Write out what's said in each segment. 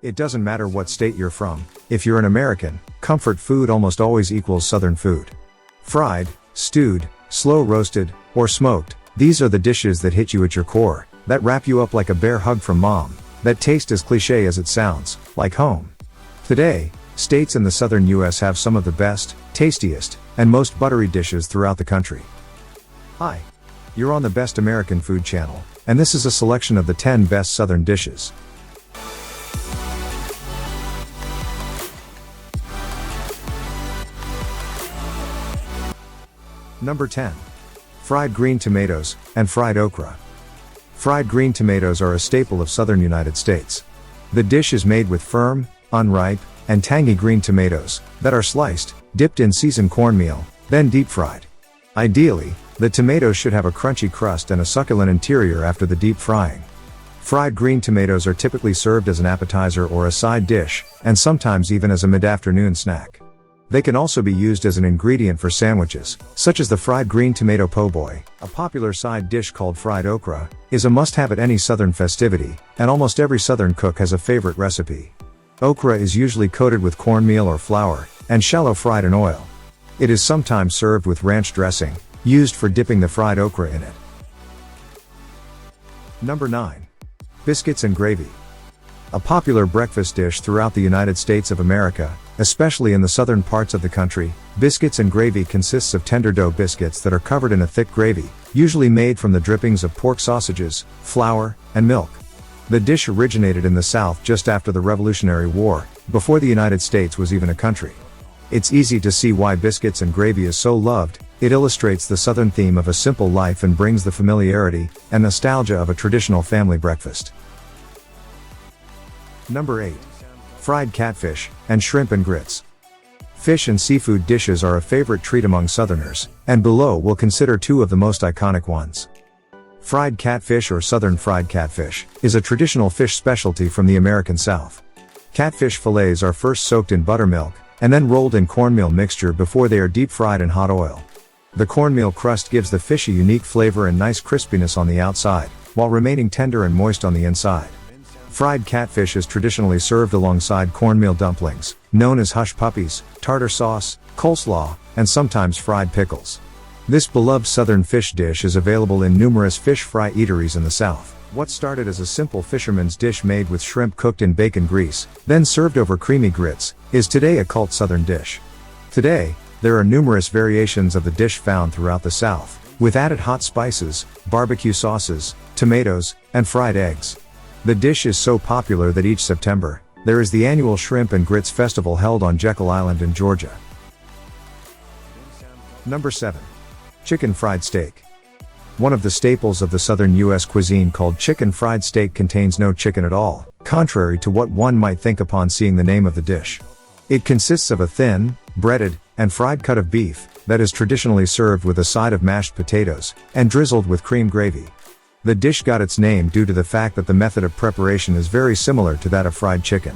It doesn't matter what state you're from, if you're an American, comfort food almost always equals Southern food. Fried, stewed, slow roasted, or smoked, these are the dishes that hit you at your core, that wrap you up like a bear hug from mom, that taste as cliché as it sounds, like home. Today, states in the southern US have some of the best, tastiest, and most buttery dishes throughout the country. Hi. You're on the Best American Food channel, and this is a selection of the 10 best southern dishes. Number 10. Fried green tomatoes and fried okra. Fried green tomatoes are a staple of southern United States. The dish is made with firm, unripe, and tangy green tomatoes that are sliced, dipped in seasoned cornmeal, then deep fried. Ideally, the tomatoes should have a crunchy crust and a succulent interior after the deep frying. Fried green tomatoes are typically served as an appetizer or a side dish, and sometimes even as a mid-afternoon snack. They can also be used as an ingredient for sandwiches, such as the fried green tomato po' boy. A popular side dish called fried okra is a must-have at any southern festivity, and almost every southern cook has a favorite recipe. Okra is usually coated with cornmeal or flour, and shallow fried in oil. It is sometimes served with ranch dressing, used for dipping the fried okra in it. Number 9. Biscuits and Gravy. A popular breakfast dish throughout the United States of America, especially in the southern parts of the country, biscuits and gravy consists of tender dough biscuits that are covered in a thick gravy, usually made from the drippings of pork sausages, flour, and milk. The dish originated in the South just after the Revolutionary War, before the United States was even a country. It's easy to see why biscuits and gravy is so loved. It illustrates the southern theme of a simple life and brings the familiarity and nostalgia of a traditional family breakfast. Number 8. Fried catfish and shrimp and grits. Fish and seafood dishes are a favorite treat among Southerners, and below we'll consider two of the most iconic ones. Fried catfish or Southern fried catfish is a traditional fish specialty from the American South. Catfish fillets are first soaked in buttermilk, and then rolled in cornmeal mixture before they are deep fried in hot oil. The cornmeal crust gives the fish a unique flavor and nice crispiness on the outside, while remaining tender and moist on the inside. Fried catfish is traditionally served alongside cornmeal dumplings, known as hush puppies, tartar sauce, coleslaw, and sometimes fried pickles. This beloved southern fish dish is available in numerous fish fry eateries in the South. What started as a simple fisherman's dish made with shrimp cooked in bacon grease, then served over creamy grits, is today a cult southern dish. Today, there are numerous variations of the dish found throughout the South, with added hot spices, barbecue sauces, tomatoes, and fried eggs. The dish is so popular that each September, there is the annual Shrimp and Grits Festival held on Jekyll Island in Georgia. Number 7. Chicken fried steak. One of the staples of the southern U.S. cuisine called chicken fried steak contains no chicken at all, contrary to what one might think upon seeing the name of the dish. It consists of a thin, breaded, and fried cut of beef that is traditionally served with a side of mashed potatoes and drizzled with cream gravy. The dish got its name due to the fact that the method of preparation is very similar to that of fried chicken.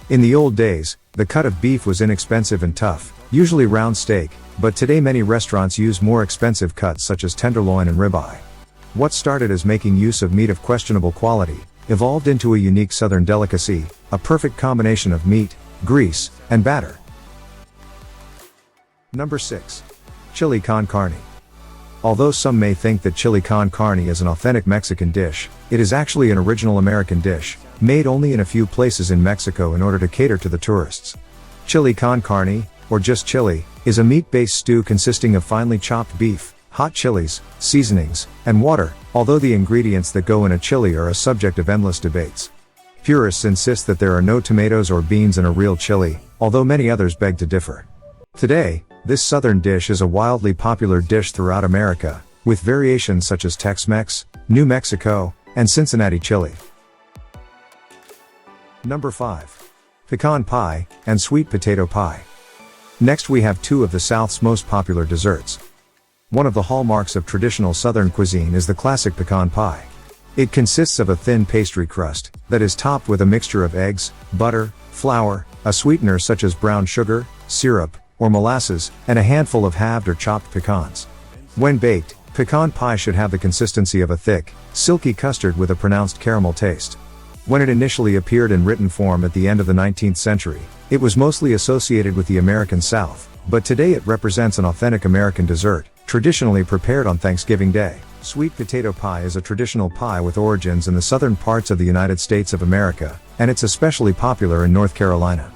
In the old days, the cut of beef was inexpensive and tough, usually round steak, but today many restaurants use more expensive cuts such as tenderloin and ribeye. What started as making use of meat of questionable quality, evolved into a unique southern delicacy, a perfect combination of meat, grease, and batter. Number 6. Chili con carne. Although some may think that chili con carne is an authentic Mexican dish, it is actually an original American dish, made only in a few places in Mexico in order to cater to the tourists. Chili con carne, or just chili, is a meat-based stew consisting of finely chopped beef, hot chilies, seasonings, and water, although the ingredients that go in a chili are a subject of endless debates. Purists insist that there are no tomatoes or beans in a real chili, although many others beg to differ. Today, this southern dish is a wildly popular dish throughout America, with variations such as Tex-Mex, New Mexico, and Cincinnati chili. Number 5. Pecan pie and sweet potato pie. Next we have two of the South's most popular desserts. One of the hallmarks of traditional Southern cuisine is the classic pecan pie. It consists of a thin pastry crust that is topped with a mixture of eggs, butter, flour, a sweetener such as brown sugar, syrup, or molasses, and a handful of halved or chopped pecans. When baked, pecan pie should have the consistency of a thick, silky custard with a pronounced caramel taste. When it initially appeared in written form at the end of the 19th century, it was mostly associated with the American South, but today it represents an authentic American dessert, traditionally prepared on Thanksgiving Day. Sweet potato pie is a traditional pie with origins in the southern parts of the United States of America, and it's especially popular in North Carolina.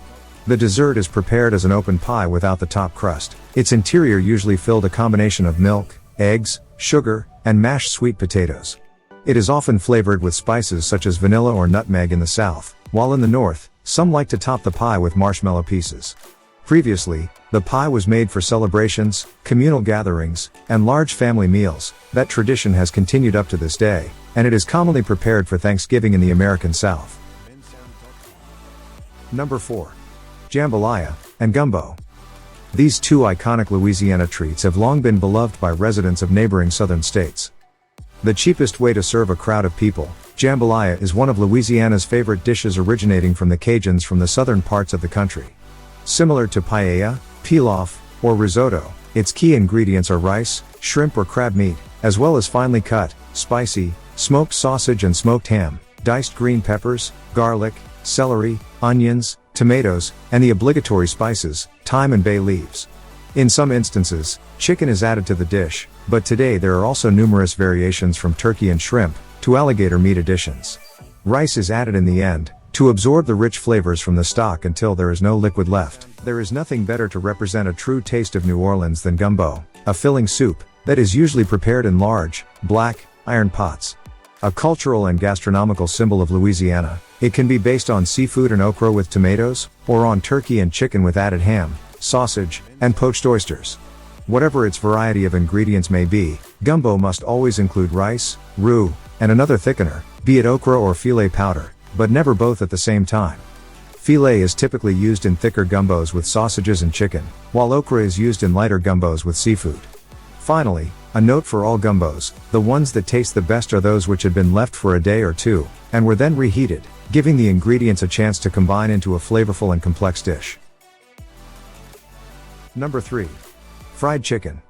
The dessert is prepared as an open pie without the top crust. Its interior usually filled a combination of milk, eggs, sugar, and mashed sweet potatoes. It is often flavored with spices such as vanilla or nutmeg in the South, while in the North, some like to top the pie with marshmallow pieces. Previously, the pie was made for celebrations, communal gatherings, and large family meals. That tradition has continued up to this day, and it is commonly prepared for Thanksgiving in the American South. Number 4. Jambalaya and Gumbo. These two iconic Louisiana treats have long been beloved by residents of neighboring southern states. The cheapest way to serve a crowd of people, jambalaya is one of Louisiana's favorite dishes originating from the Cajuns from the southern parts of the country. Similar to paella, pilaf, or risotto, its key ingredients are rice, shrimp or crab meat, as well as finely cut, spicy, smoked sausage and smoked ham, diced green peppers, garlic, celery, onions, tomatoes, and the obligatory spices, thyme and bay leaves. In some instances, chicken is added to the dish, but today there are also numerous variations from turkey and shrimp, to alligator meat additions. Rice is added in the end, to absorb the rich flavors from the stock until there is no liquid left. There is nothing better to represent a true taste of New Orleans than gumbo, a filling soup, that is usually prepared in large, black, iron pots. A cultural and gastronomical symbol of Louisiana, it can be based on seafood and okra with tomatoes, or on turkey and chicken with added ham, sausage, and poached oysters. Whatever its variety of ingredients may be, gumbo must always include rice, roux, and another thickener, be it okra or filet powder, but never both at the same time. Filet is typically used in thicker gumbos with sausages and chicken, while okra is used in lighter gumbos with seafood. Finally, a note for all gumbos, the ones that taste the best are those which had been left for a day or two, and were then reheated, giving the ingredients a chance to combine into a flavorful and complex dish. Number 3. Fried chicken.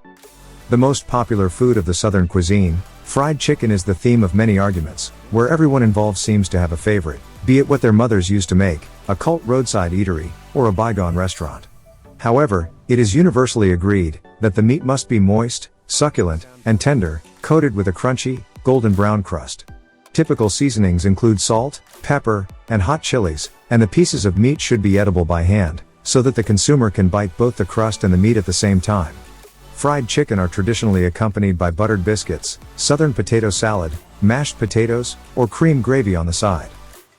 The most popular food of the Southern cuisine, fried chicken is the theme of many arguments, where everyone involved seems to have a favorite, be it what their mothers used to make, a cult roadside eatery, or a bygone restaurant. However, it is universally agreed that the meat must be moist, succulent, and tender, coated with a crunchy, golden brown crust. Typical seasonings include salt, pepper, and hot chilies, and the pieces of meat should be edible by hand, so that the consumer can bite both the crust and the meat at the same time. Fried chicken are traditionally accompanied by buttered biscuits, southern potato salad, mashed potatoes, or cream gravy on the side.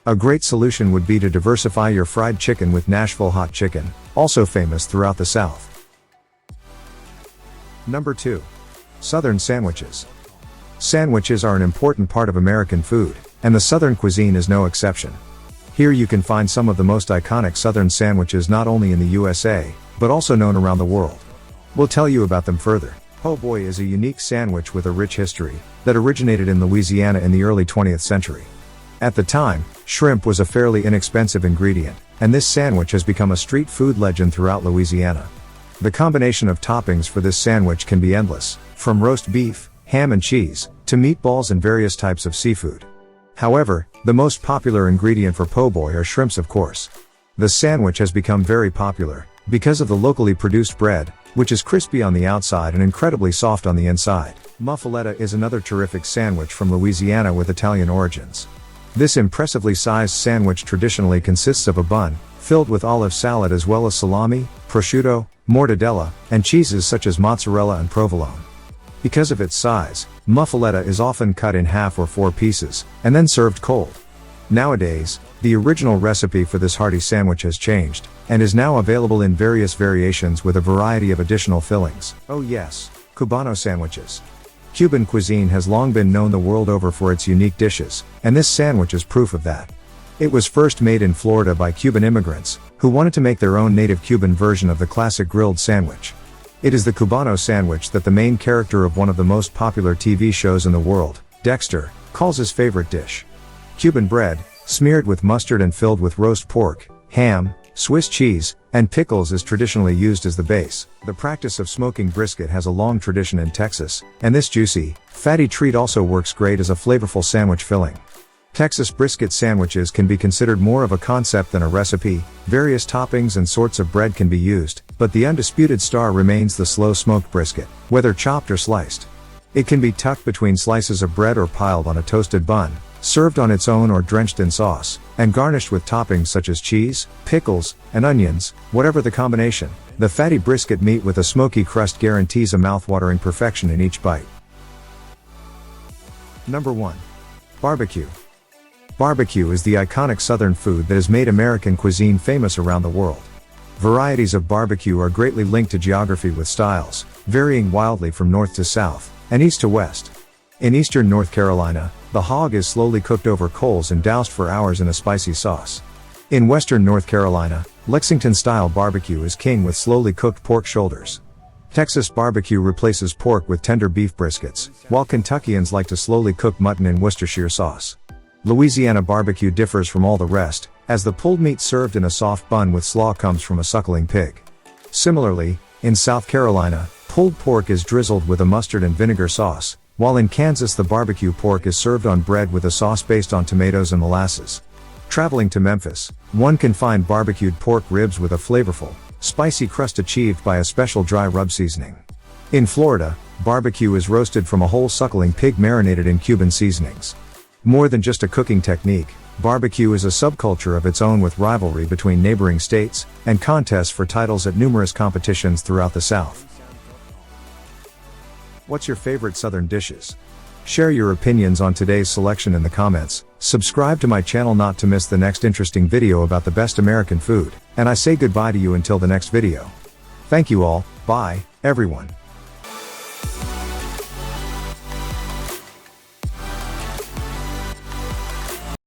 A great solution would be to diversify your fried chicken with Nashville hot chicken, also famous throughout the South. Number 2. Southern sandwiches. Sandwiches are an important part of American food, and the Southern cuisine is no exception. Here you can find some of the most iconic Southern sandwiches not only in the USA, but also known around the world. We'll tell you about them further. Po' boy is a unique sandwich with a rich history, that originated in Louisiana in the early 20th century. At the time, shrimp was a fairly inexpensive ingredient, and this sandwich has become a street food legend throughout Louisiana. The combination of toppings for this sandwich can be endless, from roast beef, ham and cheese, to meatballs and various types of seafood. However, the most popular ingredient for po' boy are shrimps, of course. The sandwich has become very popular, because of the locally produced bread, which is crispy on the outside and incredibly soft on the inside. Muffuletta is another terrific sandwich from Louisiana with Italian origins. This impressively sized sandwich traditionally consists of a bun, filled with olive salad as well as salami, prosciutto, mortadella, and cheeses such as mozzarella and provolone. Because of its size, muffuletta is often cut in half or 4 pieces, and then served cold. Nowadays, the original recipe for this hearty sandwich has changed, and is now available in various variations with a variety of additional fillings. Oh yes, Cubano sandwiches. Cuban cuisine has long been known the world over for its unique dishes, and this sandwich is proof of that. It was first made in Florida by Cuban immigrants, who wanted to make their own native Cuban version of the classic grilled sandwich. It is the Cubano sandwich that the main character of one of the most popular TV shows in the world, Dexter, calls his favorite dish. Cuban bread, smeared with mustard and filled with roast pork, ham, Swiss cheese, and pickles is traditionally used as the base. The practice of smoking brisket has a long tradition in Texas, and this juicy, fatty treat also works great as a flavorful sandwich filling. Texas brisket sandwiches can be considered more of a concept than a recipe. Various toppings and sorts of bread can be used, but the undisputed star remains the slow-smoked brisket, whether chopped or sliced. It can be tucked between slices of bread or piled on a toasted bun, served on its own or drenched in sauce, and garnished with toppings such as cheese, pickles, and onions. Whatever the combination, the fatty brisket meat with a smoky crust guarantees a mouth-watering perfection in each bite. Number 1. Barbecue. Barbecue is the iconic Southern food that has made American cuisine famous around the world. Varieties of barbecue are greatly linked to geography with styles, varying wildly from north to south, and east to west. In eastern North Carolina, the hog is slowly cooked over coals and doused for hours in a spicy sauce. In western North Carolina, Lexington-style barbecue is king with slowly cooked pork shoulders. Texas barbecue replaces pork with tender beef briskets, while Kentuckians like to slowly cook mutton in Worcestershire sauce. Louisiana barbecue differs from all the rest, as the pulled meat served in a soft bun with slaw comes from a suckling pig. Similarly, in South Carolina, pulled pork is drizzled with a mustard and vinegar sauce, while in Kansas the barbecue pork is served on bread with a sauce based on tomatoes and molasses. Traveling to Memphis, one can find barbecued pork ribs with a flavorful, spicy crust achieved by a special dry rub seasoning. In Florida, barbecue is roasted from a whole suckling pig marinated in Cuban seasonings. More than just a cooking technique, barbecue is a subculture of its own with rivalry between neighboring states, and contests for titles at numerous competitions throughout the South. What's your favorite Southern dishes? Share your opinions on today's selection in the comments, subscribe to my channel not to miss the next interesting video about the best American food, and I say goodbye to you until the next video. Thank you all, bye, everyone.